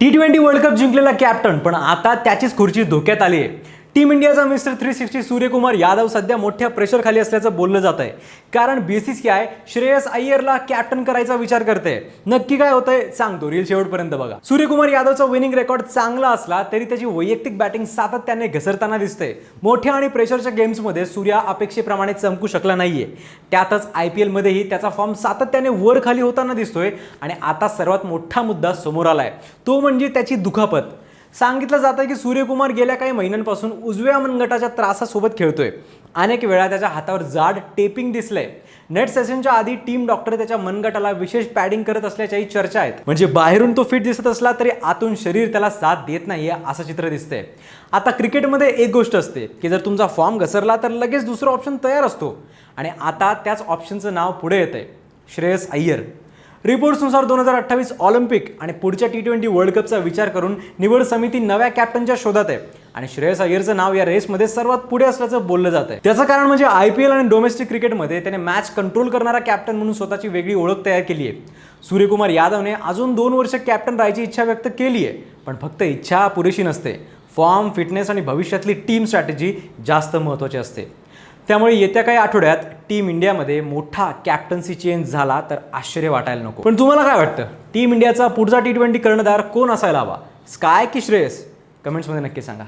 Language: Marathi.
T20 वर्ल्ड कप जिंकलेला कॅप्टन, पण आता त्याचीच खुर्ची धोक्यात आली आहे. टीम इंडियाचा मिस्टर 360 सूर्यकुमार यादव सध्या मोठ्या प्रेशर खाली असल्याचं बोललं जात आहे. कारण BCCI श्रेयस अय्यरला कॅप्टन करायचा विचार करते. नक्की काय होतंय सांगतो, रील शेवटपर्यंत बघा. सूर्यकुमार यादवचा विनिंग रेकॉर्ड चांगला असला तरी त्याची वैयक्तिक बॅटिंग सातत्याने घसरताना दिसते. मोठ्या आणि प्रेशरच्या गेम्समध्ये सूर्या अपेक्षेप्रमाणे चमकू शकला नाहीये. त्यातच IPL मध्येही त्याचा फॉर्म सातत्याने वर खाली होताना दिसतोय. आणि आता सर्वात मोठा मुद्दा समोर आलाय, तो म्हणजे त्याची दुखापत. सांगितलं जातं की सूर्यकुमार गेल्या काही महिन्यांपासून उजव्या मनगटाच्या त्रासासोबत खेळतोय. अनेक वेळा त्याच्या हातावर जाड टेपिंग दिसलंय. नेट सेशनच्या आधी टीम डॉक्टर त्याच्या मनगटाला विशेष पॅडिंग करत असल्याच्याही चर्चा आहेत. म्हणजे बाहेरून तो फिट दिसत असला तरी आतून शरीर त्याला साथ देत नाहीये असं चित्र दिसतंय. आता क्रिकेटमध्ये एक गोष्ट असते की जर तुमचा फॉर्म घसरला तर लगेच दुसरा ऑप्शन तयार असतो. आणि आता त्याच ऑप्शनचं नाव पुढे येतंय, श्रेयस अय्यर. रिपोर्ट्सनुसार 2028 ऑलिम्पिक आणि पुढच्या T20 वर्ल्ड कपचा विचार करून निवड समिती नव्या कॅप्टनच्या शोधात आहे. आणि श्रेयस अय्यरचं नाव या रेसमध्ये सर्वात पुढे असल्याचं बोललं जात आहे. त्याचं कारण म्हणजे IPL आणि डोमेस्टिक क्रिकेटमध्ये त्याने मॅच कंट्रोल करणारा कॅप्टन म्हणून स्वतःची वेगळी ओळख तयार केली आहे. सूर्यकुमार यादवने अजून 2 वर्ष कॅप्टन राहायची इच्छा व्यक्त केली आहे. पण फक्त इच्छा पुरेशी नसते. फॉर्म, फिटनेस आणि भविष्यातली टीम स्ट्रॅटेजी जास्त महत्त्वाची असते. त्यामुळे येत्या काही आठवड्यात टीम इंडियामध्ये मोठा कॅप्टन्सी चेंज झाला तर आश्चर्य वाटायला नको. पण तुम्हाला काय वाटतं, टीम इंडियाचा पुढचा T20 कर्णधार कोण असायला हवा, स्काय की श्रेयस? कमेंट्समध्ये नक्की सांगा.